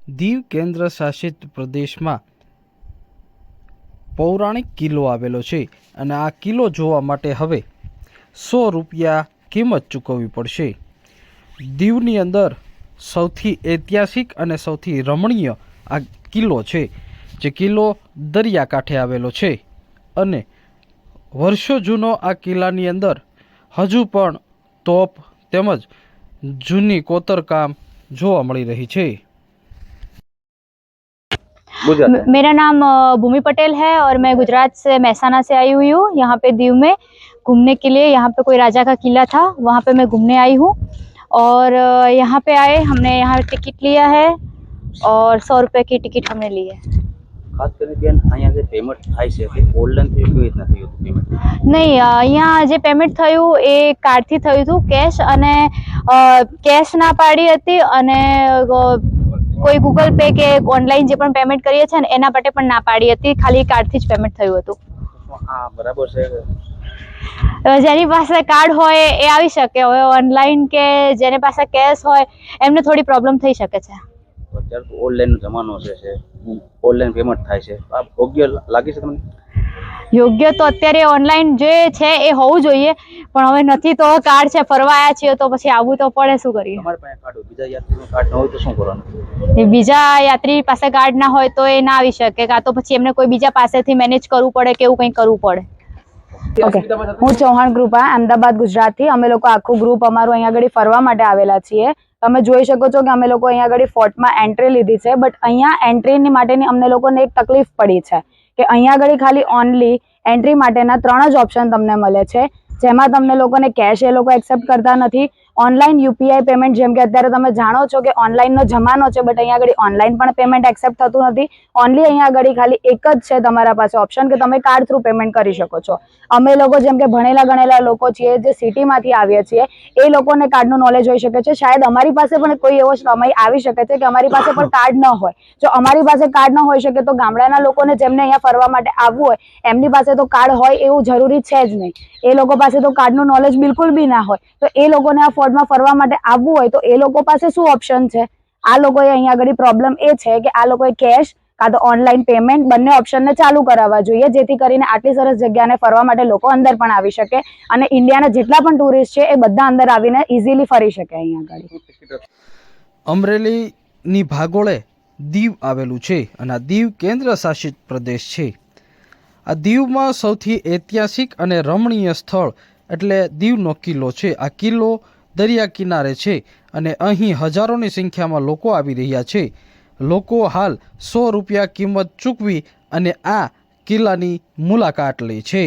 દીવ કેન્દ્ર શાસિત પ્રદેશમાં પૌરાણિક કિલ્લો આવેલો છે અને આ કિલ્લો જોવા માટે હવે 100 રૂપિયા કિંમત ચૂકવવી પડશે। દીવની અંદર સૌથી ઐતિહાસિક અને સૌથી રમણીય આ કિલ્લો છે, જે કિલ્લો દરિયાકાંઠે આવેલો છે અને વર્ષો જૂનો આ કિલ્લાની અંદર હજુ પણ તોપ તેમજ જૂની કોતરકામ જોવા મળી રહી છે। मेरा नाम भूमि पटेल है और मैं गुजरात से महसाना से आई हुई हूँ। यहाँ पे दीव में घूमने के लिए, यहाँ पे कोई राजा का किला था, वहाँ पे मैं घूमने आई हूँ। और यहाँ पे आए, हमने यहाँ टिकट लिया है और 100 रुपये की टिकट हमने ली है। खास કરીને બેન અહીંયા જે પેમેન્ટ થાય છે તે ઓનલાઈન કેવી રીતના થયું હતું પેમેન્ટ? નહીં, અહીંયા જે પેમેન્ટ થયું એ કાર્ડથી થયું હતું, કેશ, અને કેશ ના પાડી હતી અને કોઈ ગૂગલ પે કે ઓનલાઈન જે પણ પેમેન્ટ કરીએ છીએ ને એના માટે પણ ના પાડી હતી, ખાલી કાર્ડથી જ પેમેન્ટ થયું હતું। હા બરાબર છે। જેની પાસે કાર્ડ હોય એ આવી શકે, હવે ઓનલાઈન કે જેની પાસે કેશ હોય એમને થોડી પ્રોબ્લેમ થઈ શકે છે। અત્યારે તો ઓનલાઈનનો જમાનો છે, ઓનલાઈન પેમેન્ટ થાય છે, આ યોગ્ય લાગે છે તમને? યોગ્ય તો અત્યારે ઓનલાઈન જે છે એ હોવું જોઈએ, પણ હવે નથી તો કાર્ડ છે, ફરવા આવ્યા છીએ તો પછી આવવું તો પડે, શું કરીએ। તમારી પાસે કાર્ડ હોય, બીજા યાત્રીનો કાર્ડ ન હોય તો શું કરવાનું? બીજા યાત્રી પાસે કાર્ડ ના હોય તો એ ના આવી શકે, કાં તો પછી એમને કોઈ બીજા પાસેથી મેનેજ કરવું પડે કે એવું કંઈ કરવું પડે। ઓકે, હું ચૌહાણ કૃપા, અમદાવાદ, ગુજરાતથી। અમે લોકો આખું ગ્રુપ અમારું અહીંયા આગળ ફરવા માટે આવેલા છીએ। તમે જોઈ શકો છો કે અમે લોકો અહીંયા આગળ ફોર્ટમાં એન્ટ્રી લીધી છે, બટ અહીંયા એન્ટ્રી માટેની અમને લોકોને એક તકલીફ પડી છે કે અહીંયા આગળ ખાલી ઓનલી એન્ટ્રી માટેના 3 જ ઓપ્શન તમને મળે છે, જેમાં તમને લોકોને કેશ એ લોકો એક્સેપ્ટ કરતા નથી। ઓનલાઈન યુપીઆઈ પેમેન્ટ, જેમ કે અત્યારે તમે જાણો છો કે ઓનલાઈનનો જમાનો છે, બટ અહીંયા આગળ ઓનલાઈન પણ પેમેન્ટ એક્સેપ્ટ થતું નથી। ઓનલી અહીંયા આગળ ખાલી એક જ છે તમારા પાસે ઓપ્શન કે તમે કાર્ડ થ્રુ પેમેન્ટ કરી શકો છો। અમે લોકો જેમ કે ભણેલા ગણેલા લોકો છીએ, જે સિટીમાંથી આવીએ છીએ, એ લોકોને કાર્ડનું નોલેજ હોઈ શકે છે। શાયદ અમારી પાસે પણ કોઈ એવો સમય આવી શકે છે કે અમારી પાસે પણ કાર્ડ ન હોય। જો અમારી પાસે કાર્ડ ન હોઈ શકે તો ગામડાના લોકોને જેમને અહીંયા ફરવા માટે આવવું હોય એમની પાસે તો કાર્ડ હોય એવું જરૂરી છે જ નહીં। એ લોકો પાસે તો કાર્ડનું નોલેજ બિલકુલ બી ના હોય, તો એ લોકોને આ ફોર્ટમાં ફરવા માટે આવવું હોય તો એ લોકો પાસે શું ઓપ્શન છે? આ લોકોએ અહીંયા આગળ પ્રોબ્લેમ એ છે કે આ લોકોએ કેશ કાં તો ઓનલાઈન પેમેન્ટ બંને ઓપ્શનને ચાલુ કરાવવા જોઈએ, જેથી કરીને આટલી સરસ જગ્યાને ફરવા માટે લોકો અંદર પણ આવી શકે અને ઇન્ડિયાના જેટલા પણ ટુરિસ્ટ છે એ બધા અંદર આવીને ઇઝીલી ફરી શકે અહીંયા આગળ। અમરેલીની ભાગોળે દીવ આવેલું છે અને આ દીવ કેન્દ્ર શાસિત પ્રદેશ છે। આ દીવમાં સૌથી ઐતિહાસિક અને રમણીય સ્થળ એટલે દીવનો કિલ્લો છે। આ કિલ્લો દરિયા કિનારે છે અને અહીં હજારોની સંખ્યામાં લોકો આવી રહ્યા છે। લોકો હાલ 100 રૂપિયા કિંમત ચૂકવી અને આ કિલ્લાની મુલાકાત લે છે।